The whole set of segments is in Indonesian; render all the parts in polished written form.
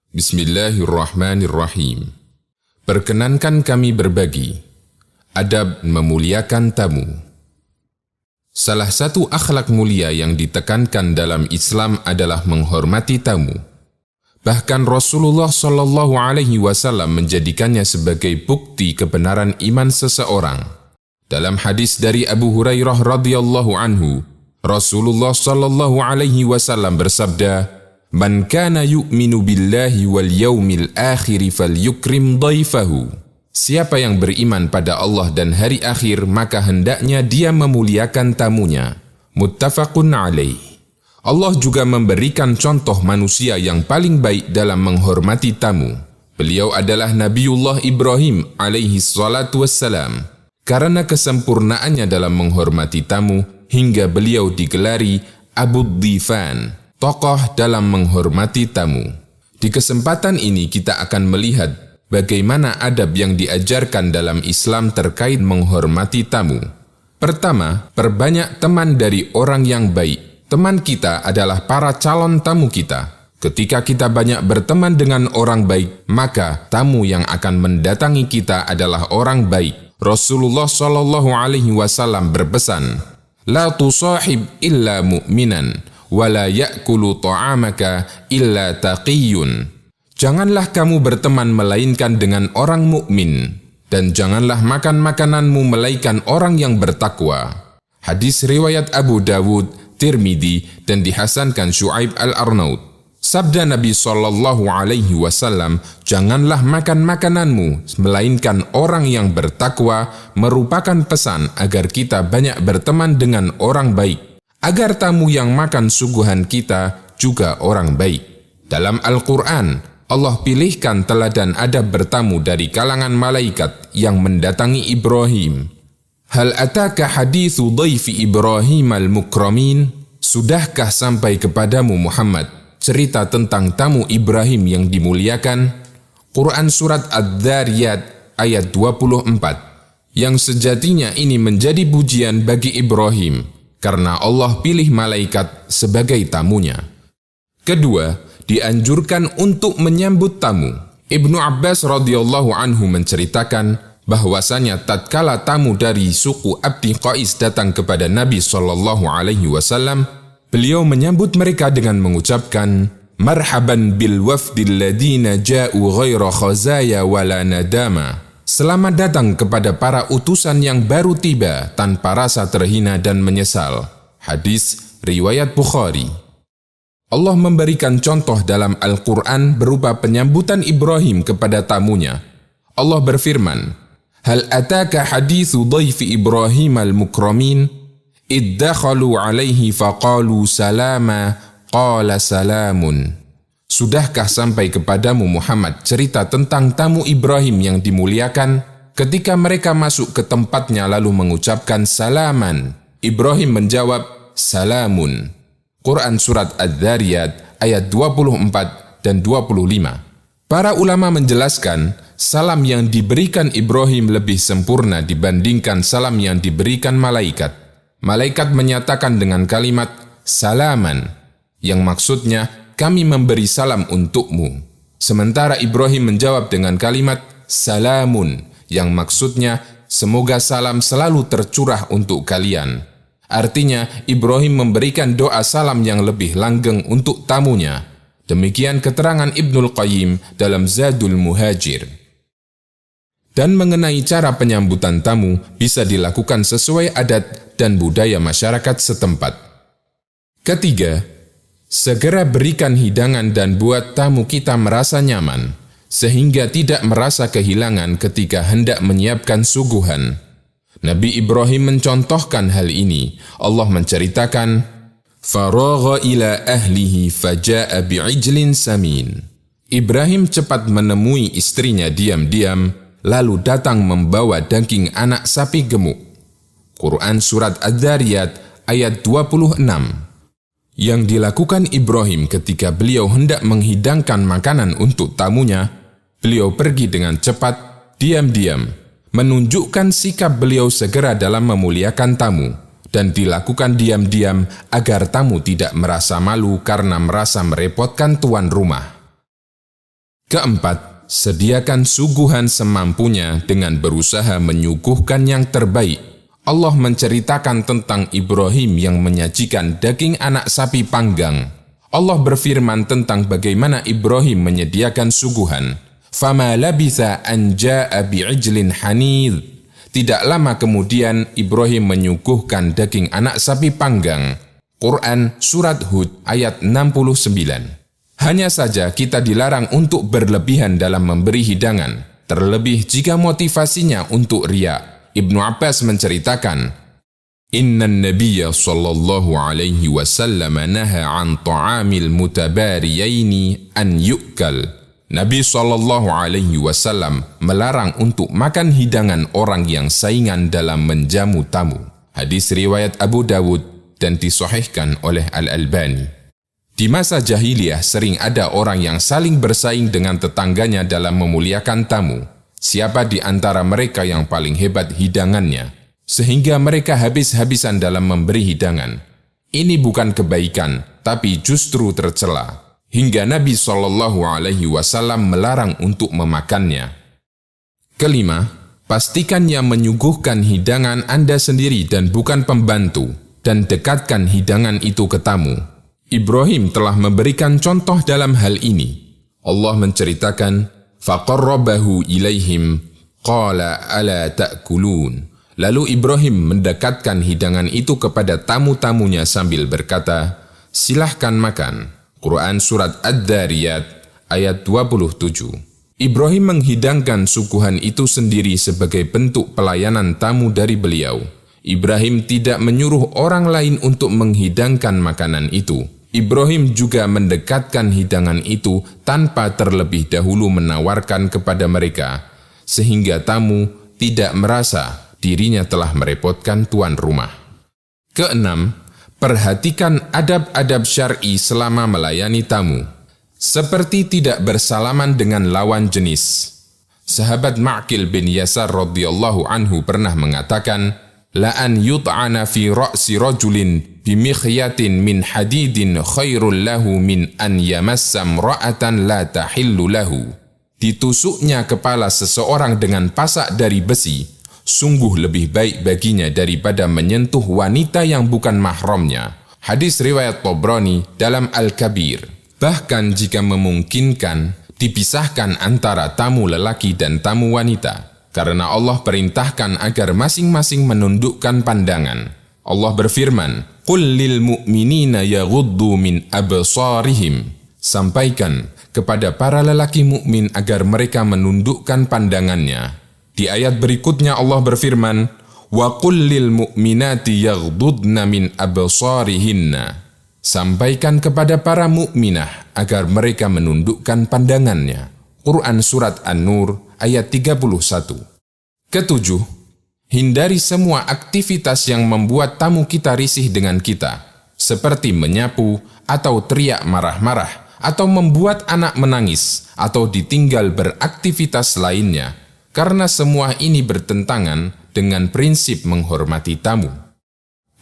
Bismillahirrahmanirrahim. Perkenankan kami berbagi adab memuliakan tamu. Salah satu akhlak mulia yang ditekankan dalam Islam adalah menghormati tamu. Bahkan Rasulullah SAW menjadikannya sebagai bukti kebenaran iman seseorang. Dalam hadis dari Abu Hurairah radhiyallahu anhu, Rasulullah SAW bersabda, "Man kana yu'minu billahi wal yaumil akhir falyukrim dhaifahu." Siapa yang beriman pada Allah dan hari akhir, maka hendaknya dia memuliakan tamunya. Muttafaqun alaih. Allah juga memberikan contoh manusia yang paling baik dalam menghormati tamu. Beliau adalah Nabiullah Ibrahim alaihi salatu wassalam. Karena kesempurnaannya dalam menghormati tamu, hingga beliau digelari Abu Dhifan, tokoh dalam menghormati tamu. Di kesempatan ini kita akan melihat bagaimana adab yang diajarkan dalam Islam terkait menghormati tamu. Pertama, perbanyak teman dari orang yang baik. Teman kita adalah para calon tamu kita. Ketika kita banyak berteman dengan orang baik, maka tamu yang akan mendatangi kita adalah orang baik. Rasulullah SAW berpesan, "La tusahib illa mu'minan, wala ya'kulu ta'amaka illa taqiyun." Janganlah kamu berteman melainkan dengan orang mukmin, dan janganlah makan makananmu melainkan orang yang bertakwa. Hadis riwayat Abu Dawud, Tirmidzi, dan dihasankan Syu'aib al-Arnaud. Sabda Nabi SAW, "Janganlah makan makananmu melainkan orang yang bertakwa," merupakan pesan agar kita banyak berteman dengan orang baik, agar tamu yang makan suguhan kita juga orang baik. Dalam Al-Quran, Allah pilihkan teladan adab bertamu dari kalangan malaikat yang mendatangi Ibrahim. Hal ataka hadithu dhaifi Ibrahim al-mukramin? Sudahkah sampai kepadamu Muhammad cerita tentang tamu Ibrahim yang dimuliakan? Quran Surat Adz-Dzariyat ayat 24. Yang sejatinya ini menjadi pujian bagi Ibrahim, karena Allah pilih malaikat sebagai tamunya. Kedua, dianjurkan untuk menyambut tamu. Ibnu Abbas radhiyallahu anhu menceritakan bahwasanya tatkala tamu dari suku Abdi Qais datang kepada Nabi SAW, beliau menyambut mereka dengan mengucapkan, "Marhaban bil wafdil ladina ja'u ghaira khazaya wala nadama." Selamat datang kepada para utusan yang baru tiba tanpa rasa terhina dan menyesal. Hadis riwayat Bukhari. Allah memberikan contoh dalam Al-Quran berupa penyambutan Ibrahim kepada tamunya. Allah berfirman, "Hal ataka hadithu dhaifi Ibrahim al-mukramin? Iddakhalu alaihi faqalu salama, qala salamun." Sudahkah sampai kepadamu Muhammad cerita tentang tamu Ibrahim yang dimuliakan? Ketika mereka masuk ke tempatnya lalu mengucapkan salaman, Ibrahim menjawab salamun. Quran Surat Adz-Dzariyat ayat 24 dan 25. Para ulama menjelaskan, salam yang diberikan Ibrahim lebih sempurna dibandingkan salam yang diberikan malaikat. Malaikat menyatakan dengan kalimat salaman, yang maksudnya kami memberi salam untukmu. Sementara Ibrahim menjawab dengan kalimat salamun, yang maksudnya semoga salam selalu tercurah untuk kalian. Artinya, Ibrahim memberikan doa salam yang lebih langgeng untuk tamunya. Demikian keterangan Ibnul Qayyim dalam Zadul Muhajir. Dan mengenai cara penyambutan tamu bisa dilakukan sesuai adat dan budaya masyarakat setempat. Ketiga, segera berikan hidangan dan buat tamu kita merasa nyaman, sehingga tidak merasa kehilangan ketika hendak menyiapkan suguhan. Nabi Ibrahim mencontohkan hal ini. Allah menceritakan, "Faragha ila ahlihi faja'a bi'ijlin samin." Ibrahim cepat menemui istrinya diam-diam, lalu datang membawa daging anak sapi gemuk. Quran Surat Adz-Dzariyat ayat 26. Yang dilakukan Ibrahim ketika beliau hendak menghidangkan makanan untuk tamunya, beliau pergi dengan cepat, diam-diam, menunjukkan sikap beliau segera dalam memuliakan tamu, dan dilakukan diam-diam agar tamu tidak merasa malu karena merasa merepotkan tuan rumah. Keempat, sediakan suguhan semampunya dengan berusaha menyuguhkan yang terbaik. Allah menceritakan tentang Ibrahim yang menyajikan daging anak sapi panggang. Allah berfirman tentang bagaimana Ibrahim menyediakan suguhan. Fama labitha an jaa'a bi'ijlin hanidh. Tidak lama kemudian Ibrahim menyuguhkan daging anak sapi panggang. Quran Surat Hud ayat 69. Hanya saja kita dilarang untuk berlebihan dalam memberi hidangan, terlebih jika motivasinya untuk riya. Ibnu Abbas menceritakan, Inna Nabiyya sallallahu alaihi wasallam naha an ta'amil mutabariyaini an yu'kal. Nabi sallallahu alaihi wasallam melarang untuk makan hidangan orang yang saingan dalam menjamu tamu. Hadis riwayat Abu Dawud dan disahihkan oleh Al-Albani. Di masa jahiliyah sering ada orang yang saling bersaing dengan tetangganya dalam memuliakan tamu. Siapa di antara mereka yang paling hebat hidangannya? Sehingga mereka habis-habisan dalam memberi hidangan. Ini bukan kebaikan, tapi justru tercela. Hingga Nabi SAW melarang untuk memakannya. Kelima, pastikan yang menyuguhkan hidangan Anda sendiri dan bukan pembantu, dan dekatkan hidangan itu ke tamu. Ibrahim telah memberikan contoh dalam hal ini. Allah menceritakan, فَقَرَّبَهُ إِلَيْهِمْ قَالَ أَلَا تَأْكُلُونَ. Lalu Ibrahim mendekatkan hidangan itu kepada tamu-tamunya sambil berkata, silahkan makan. Quran Surat Ad-Dariyat ayat 27. Ibrahim menghidangkan suguhan itu sendiri sebagai bentuk pelayanan tamu dari beliau. Ibrahim tidak menyuruh orang lain untuk menghidangkan makanan itu. Ibrahim juga mendekatkan hidangan itu tanpa terlebih dahulu menawarkan kepada mereka, sehingga tamu tidak merasa dirinya telah merepotkan tuan rumah. Keenam, perhatikan adab-adab syar'i selama melayani tamu, seperti tidak bersalaman dengan lawan jenis. Sahabat Ma'qil bin Yasar radhiyallahu anhu pernah mengatakan, la an yut'ana fi ra'si rajulin bimikhyatin min hadidin khairul lahu min an yamassa imra'atan la tahillu lahu. Ditusuknya kepala seseorang dengan pasak dari besi sungguh lebih baik baginya daripada menyentuh wanita yang bukan mahramnya. Hadis riwayat Tabrani dalam Al-Kabir. Bahkan jika memungkinkan, dipisahkan antara tamu lelaki dan tamu wanita, karena Allah perintahkan agar masing-masing menundukkan pandangan. Allah berfirman, "Qul lil mu'minina yaghuddu min absarihim." Sampaikan kepada para lelaki mukmin agar mereka menundukkan pandangannya. Di ayat berikutnya Allah berfirman, "Wa qul lil mu'minati yaghdudna min absarihinna." Sampaikan kepada para mukminah agar mereka menundukkan pandangannya. Quran Surat An-Nur ayat 31. Ketujuh, hindari semua aktivitas yang membuat tamu kita risih dengan kita, seperti menyapu atau teriak marah-marah, atau membuat anak menangis, atau ditinggal beraktivitas lainnya. Karena semua ini bertentangan dengan prinsip menghormati tamu.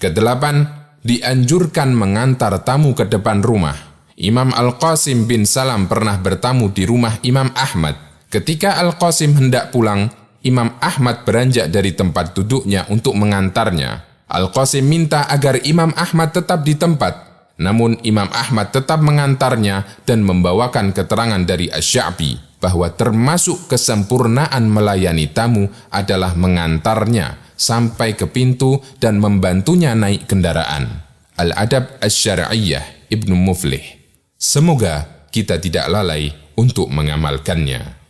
Kedelapan, dianjurkan mengantar tamu ke depan rumah. Imam Al-Qasim bin Salam pernah bertamu di rumah Imam Ahmad. Ketika Al-Qasim hendak pulang, Imam Ahmad beranjak dari tempat duduknya untuk mengantarnya. Al-Qasim minta agar Imam Ahmad tetap di tempat. Namun Imam Ahmad tetap mengantarnya dan membawakan keterangan dari Asy-Sya'bi bahwa termasuk kesempurnaan melayani tamu adalah mengantarnya sampai ke pintu dan membantunya naik kendaraan. Al-Adab Asy-Syar'iyyah Ibnu Muflih. Semoga kita tidak lalai untuk mengamalkannya.